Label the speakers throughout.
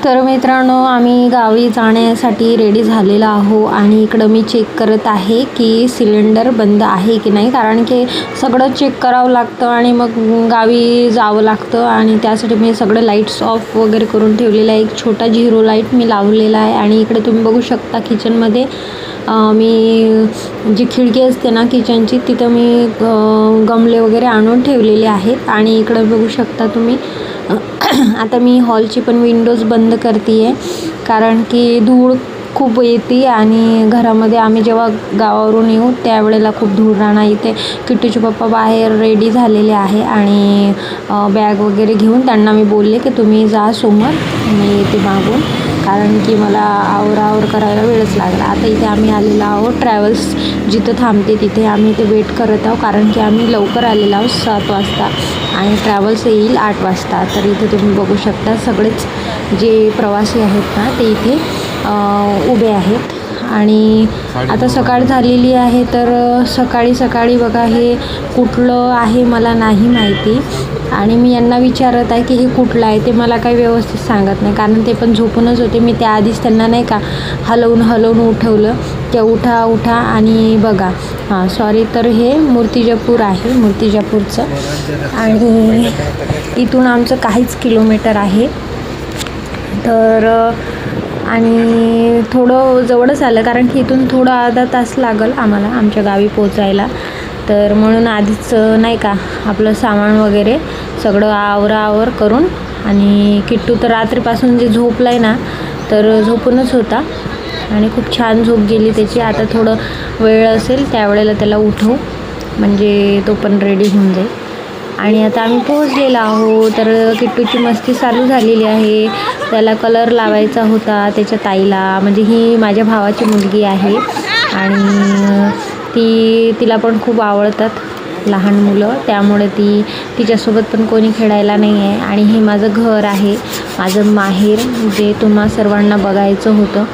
Speaker 1: तर मित्रांनो, आम्ही गावी जाण्यासाठी रेडी झालेलो आहो आणि इकडं मी चेक करत आहे की सिलेंडर बंद आहे की नाही, कारण की सगळं चेक करावं लागतं आणि मग गावी जावं लागतं आणि त्यासाठी मी सगळे लाईट्स ऑफ वगैरे करून ठेवलेला आहे. एक छोटा 0 लाईट मी लावलेला आहे आणि इकडे तुम्ही बघू शकता किचनमध्ये मी जी खिडकी असते ना किचनची, तिथं मी गमले वगैरे आणून ठेवलेले आहेत. आणि इकडं बघू शकता तुम्ही आता मी हॉलची पण विंडोज बंद करते आहे, कारण की धूळ खूप येते आणि घरामध्ये आम्ही जेव्हा गावावरून येऊ त्यावेळेला खूप धूळ राहणार. इथे किट्टूचे पप्पा बाहेर रेडी झालेले आहे आणि बॅग वगैरे घेऊन त्यांना मी बोलले की तुम्ही जा समोर, मी येते मागून, कारण की मला आवर करायला वेळच लागला. आता इथे आम्ही आलेलो आहोत ट्रॅव्हल्स जिथं थांबते तिथे आम्ही ते वेट करत आहोत, कारण की आम्ही लवकर आलेलो आहोत 7 वाजता आणि ट्रॅव्हल्स येईल 8 वाजता. तर इथे तुम्ही बघू शकता सगळेच जे प्रवासी आहेत ना ते इथे उभे आहेत. आणि आता सकाळ झालेली आहे, तर सकाळी बघा हे कुठलं आहे मला नाही माहिती आणि मी यांना विचारत आहे की हे कुठलं आहे, ते मला काही व्यवस्थित सांगत नाही, कारण ते पण झोपूनच होते. मी त्याआधीच त्यांना नाही का हलवून उठवलं की उठा आणि बघा सॉरी, तर हे मूर्तिजापूर आहे, मूर्तिजापूरचं. आणि इथून आमचं काहीच किलोमीटर आहे, तर आणि थोडं जवळच आलं, कारण की इथून थोडं अर्धा तास लागेल आम्हाला आमच्या गावी पोचायला. तर म्हणून आधीच नाही का आपलं सामान वगैरे सगळं आवर करून. आणि किट्टू तर रात्रीपासून जे झोपला आहे ना, तर झोपूनच होता आणि खूप छान झोप गेली त्याची. आता थोडं वेळ असेल त्यावेळेला त्याला उठवू, म्हणजे तो पण रेडी होऊन जाईल. आणि आता आम्ही पोहोचलेलो आहो. तर किट्टूची मस्ती चालू झालेली आहे, त्याला कलर लावायचा होता त्याच्या ताईला, म्हणजे ही माझ्या भावाची मुलगी आहे आणि तिला पण खूप आवडतात लहान मुलं, त्यामुळे तिच्यासोबत पण कोणी खेळायला नाही आहे. आणि हे माझं घर आहे, माझं माहेर, जे तुम्हा सर्वांना बघायचं होतं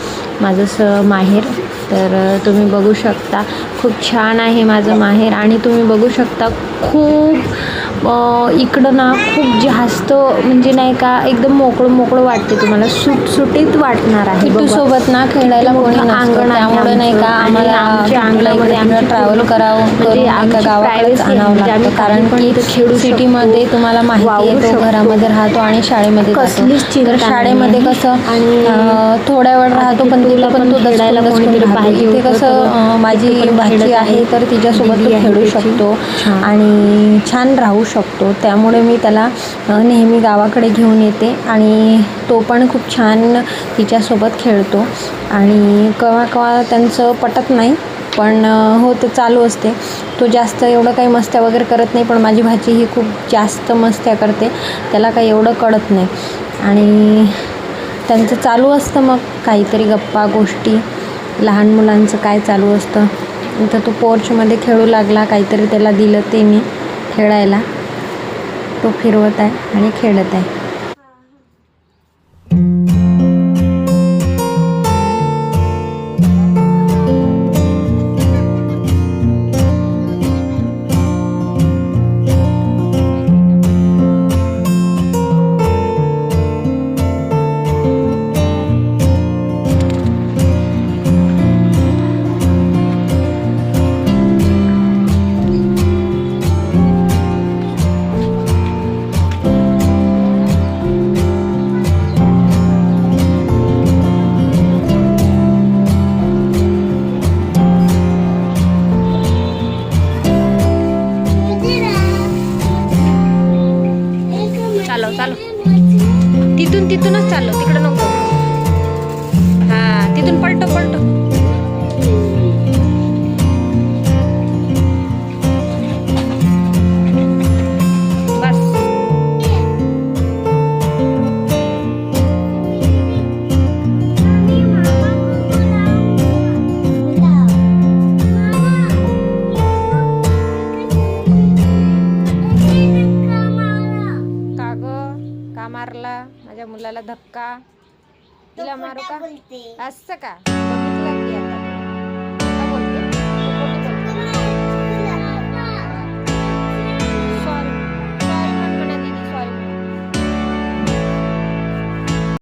Speaker 1: माझं माहेर. तर तुम्ही बघू शकता खूप छान आहे माझं माहेर. आणि तुम्ही बघू शकता खूप इकडं ना खूप जास्त म्हणजे नाही का एकदम मोकळं वाटते, तुम्हाला सुटसुटीत वाटणार आहे. किट्टूसोबत ना खेळायला कोणी अंगण, त्यामुळे नाही का आम्हाला आमच्या अंगणामध्ये आम्ही ट्रॅव्हल करावं, म्हणजे एका गावाकडेच आणावं लागतं, कारण की सिटीमध्ये तुम्हाला माहिती आहे तो घरामध्ये राहतो आणि शाळेमध्ये जातो. तर शाळेमध्ये कसं थोड्या वेळ राहतो, पण तिला पण तो खेळायला कोणीतरी पाहिजे. ते कसं माझी भाची आहे तर तिच्यासोबत तो खेळू शकतो आणि छान राहू शकतो, त्यामुळे मी त्याला नेहमी गावाकडे घेऊन येते आणि तो पण खूप छान तिच्यासोबत खेळतो. आणि केव्हा त्यांचं पटत नाही, पण हो ते चालू असते. तो जास्त एवढं काही मस्त्या वगैरे करत नाही, पण माझी भाची ही खूप जास्त मस्त्या करते, त्याला काही एवढं कळत नाही. आणि त्यांचं चालू असतं मग काहीतरी गप्पा गोष्टी, लहान मुलांचं काय चालू असतं. इथं तो पोर्चमध्ये खेळू लागला, काहीतरी त्याला दिलं ते मी खेळायला, तो फिरवत आहे आणि खेळत आहे. चालो तिथूनच चाललो, तिकडं नको. तिथून पलटो बस. का मारला माझ्या मुलाला धक्का, तिला मारू का असं का?